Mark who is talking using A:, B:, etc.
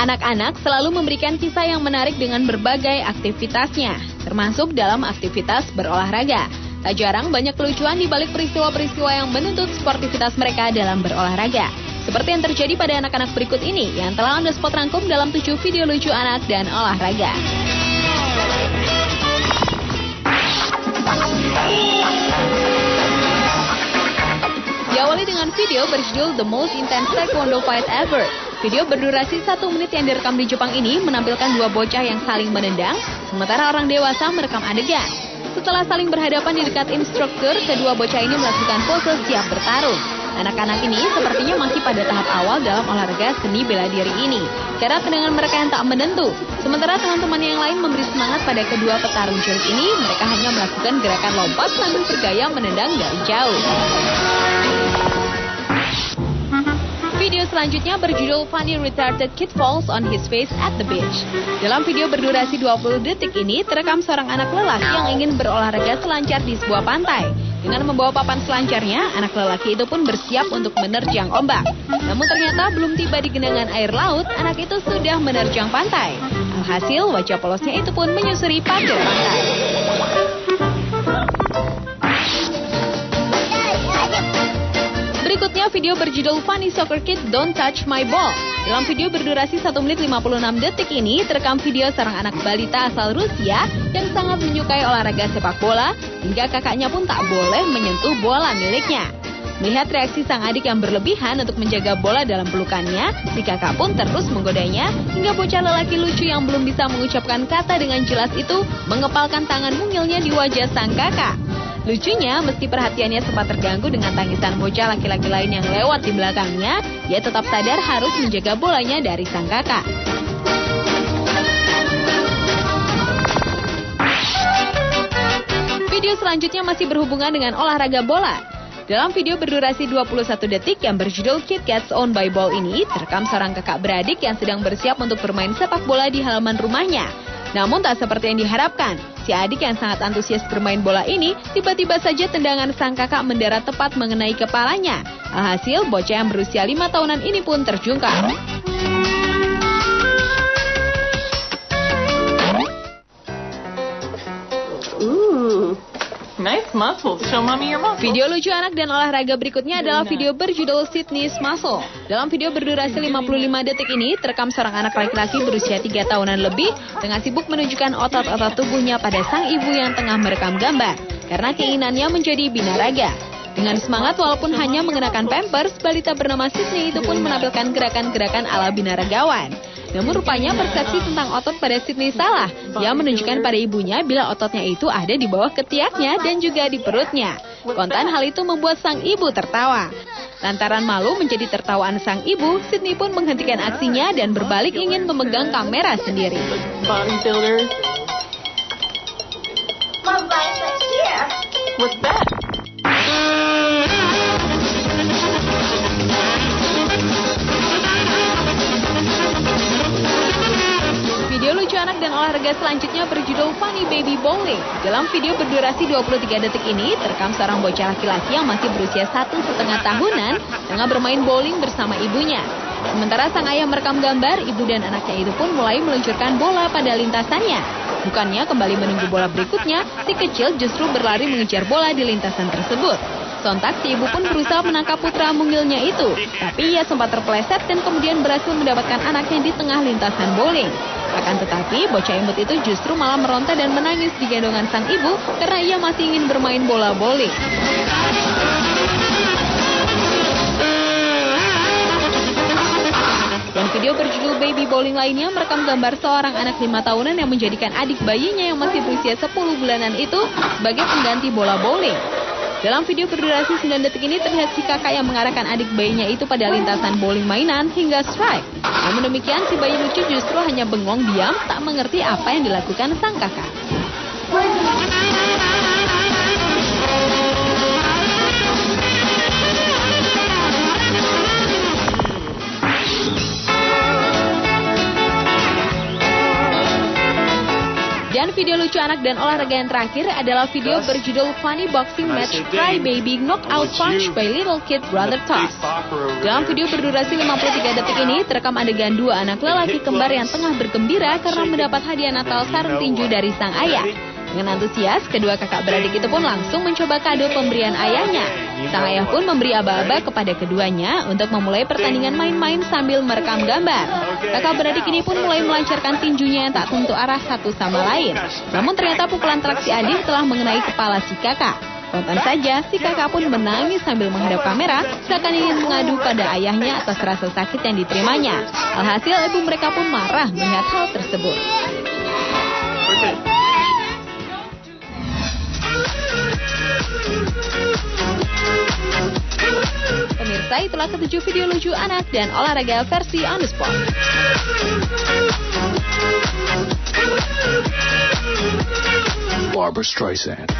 A: anak-anak selalu memberikan kisah yang menarik dengan berbagai aktivitasnya, termasuk dalam aktivitas berolahraga. Tak jarang banyak kelucuan di balik peristiwa-peristiwa yang menuntut sportivitas mereka dalam berolahraga. Seperti yang terjadi pada anak-anak berikut ini yang telah on the spot rangkum dalam 7 video lucu anak dan olahraga. Diawali dengan video berjudul The Most Intense Taekwondo Fight Ever. Video berdurasi 1 menit yang direkam di Jepang ini menampilkan 2 bocah yang saling menendang, sementara orang dewasa merekam adegan. Setelah saling berhadapan di dekat instruktur, kedua bocah ini melakukan pose siap bertarung. Anak-anak ini sepertinya masih pada tahap awal dalam olahraga seni bela diri ini, karena tendangan mereka yang tak menentu. Sementara teman-teman yang lain memberi semangat pada kedua petarung cilik ini, mereka hanya melakukan gerakan lompat sambil bergaya menendang dari jauh. Video selanjutnya berjudul Funny Retarded Kid Falls on His Face at the Beach. Dalam video berdurasi 20 detik ini, terekam seorang anak lelaki yang ingin berolahraga selancar di sebuah pantai. Dengan membawa papan selancarnya, anak lelaki itu pun bersiap untuk menerjang ombak. Namun ternyata belum tiba di genangan air laut, anak itu sudah menerjang pantai. Alhasil, wajah polosnya itu pun menyusuri pasir pantai. Berikutnya video berjudul Funny Soccer Kid Don't Touch My Ball. Dalam video berdurasi 1 menit 56 detik ini, terekam video seorang anak balita asal Rusia yang sangat menyukai olahraga sepak bola, hingga kakaknya pun tak boleh menyentuh bola miliknya. Melihat reaksi sang adik yang berlebihan untuk menjaga bola dalam pelukannya, si kakak pun terus menggodanya, hingga bocah lelaki lucu yang belum bisa mengucapkan kata dengan jelas itu mengepalkan tangan mungilnya di wajah sang kakak. Lucunya, meski perhatiannya sempat terganggu dengan tangisan bocah laki-laki lain yang lewat di belakangnya, ia tetap sadar harus menjaga bolanya dari sang kakak. Video selanjutnya masih berhubungan dengan olahraga bola. Dalam video berdurasi 21 detik yang berjudul Kid Gets Owned by Ball ini, terekam seorang kakak beradik yang sedang bersiap untuk bermain sepak bola di halaman rumahnya. Namun tak seperti yang diharapkan, si adik yang sangat antusias bermain bola ini tiba-tiba saja tendangan sang kakak mendarat tepat mengenai kepalanya. Alhasil, bocah yang berusia 5 tahunan ini pun terjungkal.
B: Nice muscles. Show mommy your muscles.
A: Video lucu anak dan olahraga berikutnya adalah video berjudul Sydney's Muscle. Dalam video berdurasi 55 detik ini, terekam seorang anak laki-laki berusia 3 tahunan lebih tengah sibuk menunjukkan otot-otot tubuhnya pada sang ibu yang tengah merekam gambar, karena keinginannya menjadi binaraga. Dengan semangat walaupun hanya mengenakan pampers, balita bernama Sydney itu pun menampilkan gerakan-gerakan ala binaragawan. Namun rupanya persepsi tentang otot pada Sydney salah. Ia menunjukkan pada ibunya bila ototnya itu ada di bawah ketiaknya dan juga di perutnya. Kontan hal itu membuat sang ibu tertawa. Lantaran malu menjadi tertawaan sang ibu, Sydney pun menghentikan aksinya dan berbalik ingin memegang kamera sendiri.
B: Bodybuilder.
C: Mom, biceps here.
B: What's that?
A: Video lucu anak dan olahraga selanjutnya berjudul Funny Baby Bowling. Dalam video berdurasi 23 detik ini, terekam seorang bocah laki-laki yang masih berusia 1,5 tahunan tengah bermain bowling bersama ibunya. Sementara sang ayah merekam gambar, ibu dan anaknya itu pun mulai meluncurkan bola pada lintasannya. Bukannya kembali menunggu bola berikutnya, si kecil justru berlari mengejar bola di lintasan tersebut. Sontak, si ibu pun berusaha menangkap putra mungilnya itu, tapi ia sempat terpeleset dan kemudian berhasil mendapatkan anaknya di tengah lintasan bowling. Akan tetapi, bocah imut itu justru malah meronta dan menangis di gendongan sang ibu karena ia masih ingin bermain bola bowling. Dan video berjudul Baby Bowling lainnya merekam gambar seorang anak 5 tahunan yang menjadikan adik bayinya yang masih berusia 10 bulanan itu sebagai pengganti bola bowling. Dalam video berdurasi 9 detik ini terlihat si kakak yang mengarahkan adik bayinya itu pada lintasan bowling mainan hingga strike. Namun demikian, si bayi lucu justru hanya bengong diam, tak mengerti apa yang dilakukan sang kakak. Dan video lucu anak dan olahraga yang terakhir adalah video berjudul Funny Boxing Match Cry Baby Knockout Punch by Little Kid Brother Toss. Dalam video berdurasi 53 detik ini, terekam adegan dua anak lelaki kembar yang tengah bergembira karena mendapat hadiah Natal sarung tinju dari sang ayah. Dengan antusias, kedua kakak beradik itu pun langsung mencoba kado pemberian ayahnya. Sang ayah pun memberi aba-aba kepada keduanya untuk memulai pertandingan main-main sambil merekam gambar. Kakak beradik ini pun mulai melancarkan tinjunya yang tak tentu arah satu sama lain. Namun ternyata pukulan telak si adik telah mengenai kepala si kakak. Tonton saja, si kakak pun menangis sambil menghadap kamera, seakan ingin mengadu pada ayahnya atas rasa sakit yang diterimanya. Alhasil, ibu mereka pun marah melihat hal tersebut. Pemirsa, itulah ketujuh video lucu anak dan olahraga versi On The Spot.
D: Barbra Streisand.